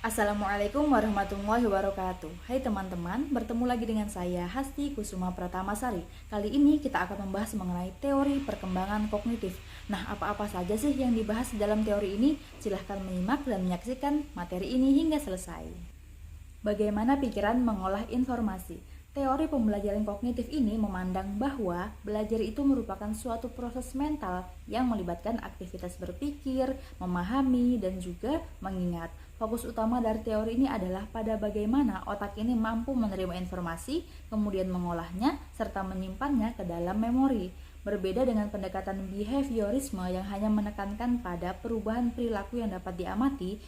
Assalamualaikum warahmatullahi wabarakatuh. Hai teman-teman, bertemu lagi dengan saya Hasti Kusuma Pratamasari. Kali ini kita akan membahas mengenai teori perkembangan kognitif. Nah, apa-apa saja sih yang dibahas dalam teori ini? Silahkan menyimak dan menyaksikan materi ini hingga selesai. Bagaimana pikiran mengolah informasi? Teori pembelajaran kognitif ini memandang bahwa belajar itu merupakan suatu proses mental yang melibatkan aktivitas berpikir, memahami, dan juga mengingat. Fokus utama dari teori ini adalah pada bagaimana otak ini mampu menerima informasi, kemudian mengolahnya, serta menyimpannya ke dalam memori. Berbeda dengan pendekatan behaviorisme yang hanya menekankan pada perubahan perilaku yang dapat diamati,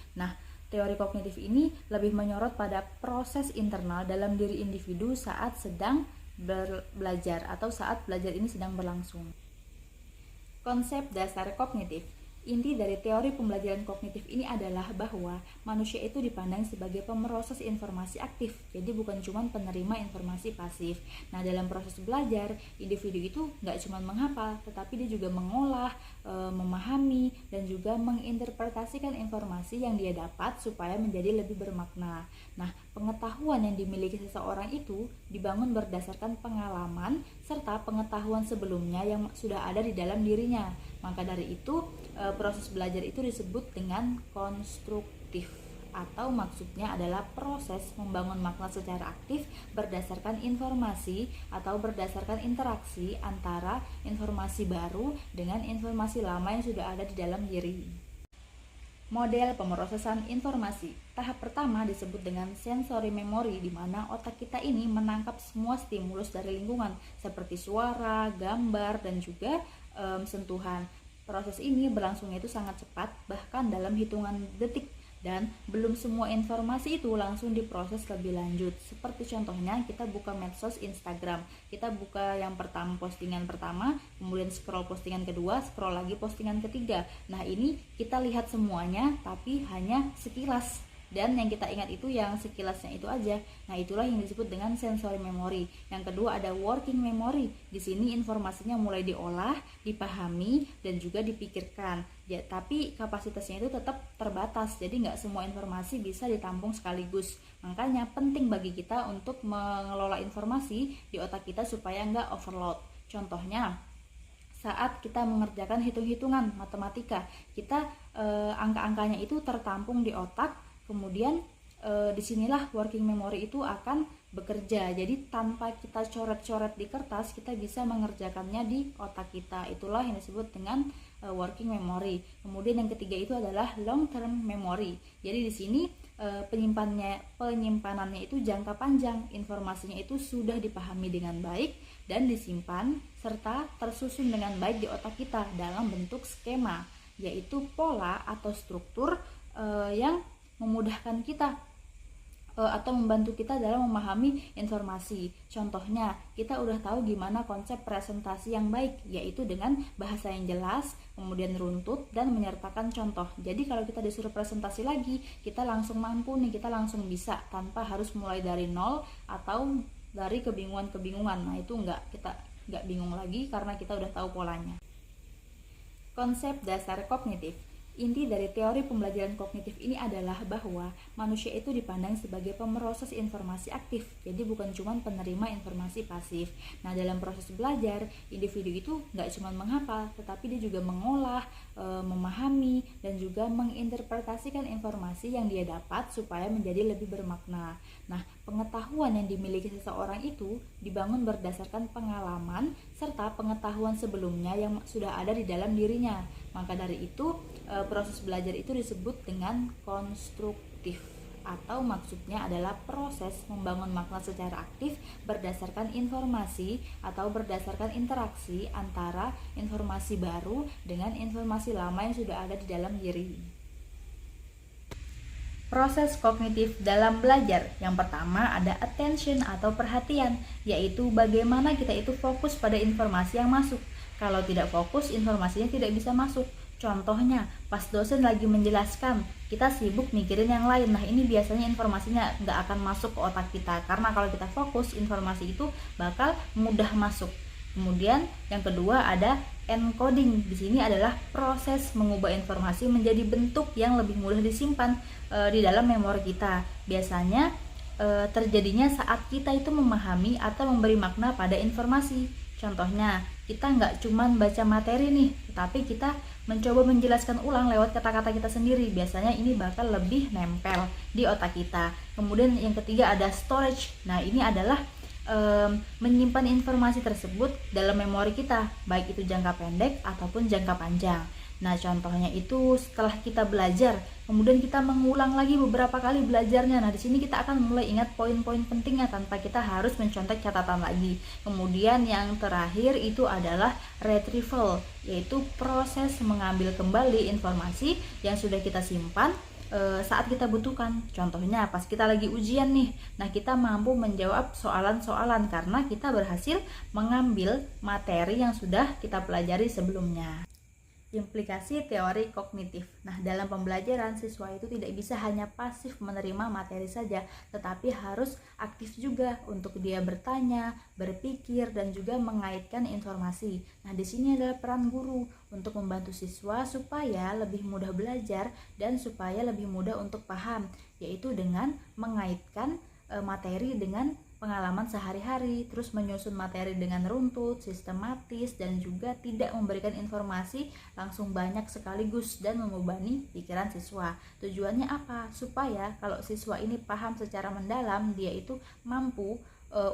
teori kognitif ini lebih menyorot pada proses internal dalam diri individu saat sedang belajar atau saat belajar ini sedang berlangsung. Konsep dasar kognitif. Inti dari teori pembelajaran kognitif ini adalah bahwa manusia itu dipandang sebagai pemeroses informasi aktif, jadi bukan cuma penerima informasi pasif. Nah, dalam proses belajar, individu itu nggak cuma menghafal, tetapi dia juga mengolah, memahami, dan juga menginterpretasikan informasi yang dia dapat supaya menjadi lebih bermakna. Nah, pengetahuan yang dimiliki seseorang itu dibangun berdasarkan pengalaman serta pengetahuan sebelumnya yang sudah ada di dalam dirinya. Maka dari itu, proses belajar itu disebut dengan konstruktif, atau maksudnya adalah proses membangun makna secara aktif berdasarkan informasi atau berdasarkan interaksi antara informasi baru dengan informasi lama yang sudah ada di dalam diri. Model pemrosesan informasi. Tahap pertama disebut dengan sensory memory, di mana otak kita ini menangkap semua stimulus dari lingkungan seperti suara, gambar, dan juga sentuhan. Proses ini berlangsungnya itu sangat cepat, bahkan dalam hitungan detik, dan belum semua informasi itu langsung diproses lebih lanjut. Seperti contohnya kita buka medsos Instagram, kita buka yang pertama, postingan pertama, kemudian scroll postingan kedua, scroll lagi postingan ketiga. Nah, ini kita lihat semuanya tapi hanya sekilas, dan yang kita ingat itu yang sekilasnya itu aja. Nah, itulah yang disebut dengan sensory memory. Yang kedua ada working memory. Di sini informasinya mulai diolah, dipahami, dan juga dipikirkan. Ya, tapi kapasitasnya itu tetap terbatas. Jadi nggak semua informasi bisa ditampung sekaligus. Makanya penting bagi kita untuk mengelola informasi di otak kita supaya nggak overload. Contohnya, saat kita mengerjakan hitung-hitungan matematika, kita angka-angkanya itu tertampung di otak. Kemudian disinilah working memory itu akan bekerja. Jadi tanpa kita coret-coret di kertas, kita bisa mengerjakannya di otak kita. Itulah yang disebut dengan working memory. Kemudian yang ketiga itu adalah long term memory. Jadi di sini penyimpanannya itu jangka panjang. Informasinya itu sudah dipahami dengan baik dan disimpan serta tersusun dengan baik di otak kita dalam bentuk skema, yaitu pola atau struktur yang memudahkan kita atau membantu kita dalam memahami informasi. Contohnya, kita udah tahu gimana konsep presentasi yang baik, yaitu dengan bahasa yang jelas, kemudian runtut, dan menyertakan contoh. Jadi kalau kita disuruh presentasi lagi, kita langsung mampu nih, kita langsung bisa tanpa harus mulai dari nol atau dari kebingungan-kebingungan. Nah, itu kita nggak bingung lagi karena kita udah tahu polanya. Konsep dasar kognitif. Inti dari teori pembelajaran kognitif ini adalah bahwa manusia itu dipandang sebagai pemeroses informasi aktif, jadi bukan cuma penerima informasi pasif. Nah, dalam proses belajar, individu itu nggak cuma menghafal, tetapi dia juga mengolah, memahami, dan juga menginterpretasikan informasi yang dia dapat supaya menjadi lebih bermakna. Nah, pengetahuan yang dimiliki seseorang itu dibangun berdasarkan pengalaman serta pengetahuan sebelumnya yang sudah ada di dalam dirinya. Maka dari itu, proses belajar itu disebut dengan konstruktif, atau maksudnya adalah proses membangun makna secara aktif berdasarkan informasi atau berdasarkan interaksi antara informasi baru dengan informasi lama yang sudah ada di dalam diri. Proses kognitif dalam belajar. Yang pertama ada attention atau perhatian, yaitu bagaimana kita itu fokus pada informasi yang masuk. Kalau tidak fokus, informasinya tidak bisa masuk. Contohnya, pas dosen lagi menjelaskan, kita sibuk mikirin yang lain. Nah, ini biasanya informasinya nggak akan masuk ke otak kita. Karena kalau kita fokus, informasi itu bakal mudah masuk. Kemudian yang kedua ada encoding. Di sini adalah proses mengubah informasi menjadi bentuk yang lebih mudah disimpan di dalam memori kita. Biasanya terjadinya saat kita itu memahami atau memberi makna pada informasi. Contohnya, kita nggak cuman baca materi nih, tetapi kita mencoba menjelaskan ulang lewat kata-kata kita sendiri. Biasanya ini bakal lebih nempel di otak kita. Kemudian yang ketiga ada storage. Nah, ini adalah menyimpan informasi tersebut dalam memori kita, baik itu jangka pendek ataupun jangka panjang. Nah, contohnya itu setelah kita belajar, kemudian kita mengulang lagi beberapa kali belajarnya. Nah, di sini kita akan mulai ingat poin-poin pentingnya tanpa kita harus mencontek catatan lagi. Kemudian yang terakhir itu adalah retrieval, yaitu proses mengambil kembali informasi yang sudah kita simpan saat kita butuhkan. Contohnya pas kita lagi ujian nih, nah kita mampu menjawab soalan-soalan karena kita berhasil mengambil materi yang sudah kita pelajari sebelumnya. Implikasi teori kognitif. Nah, dalam pembelajaran siswa itu tidak bisa hanya pasif menerima materi saja, tetapi harus aktif juga untuk dia bertanya, berpikir, dan juga mengaitkan informasi. Nah, di sini adalah peran guru untuk membantu siswa supaya lebih mudah belajar dan supaya lebih mudah untuk paham, yaitu dengan mengaitkan materi dengan pengalaman sehari-hari, terus menyusun materi dengan runtut, sistematis, dan juga tidak memberikan informasi langsung banyak sekaligus dan membebani pikiran siswa. Tujuannya apa? Supaya kalau siswa ini paham secara mendalam, dia itu mampu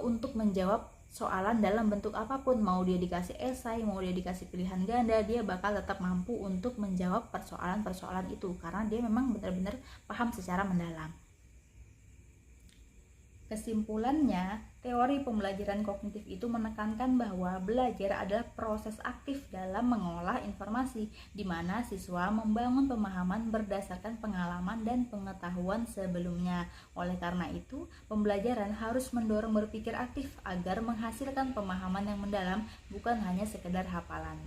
untuk menjawab soalan dalam bentuk apapun, mau dia dikasih esai, mau dia dikasih pilihan ganda, dia bakal tetap mampu untuk menjawab persoalan-persoalan itu karena dia memang benar-benar paham secara mendalam. Kesimpulannya, teori pembelajaran kognitif itu menekankan bahwa belajar adalah proses aktif dalam mengolah informasi, di mana siswa membangun pemahaman berdasarkan pengalaman dan pengetahuan sebelumnya. Oleh karena itu, pembelajaran harus mendorong berpikir aktif agar menghasilkan pemahaman yang mendalam, bukan hanya sekedar hafalan.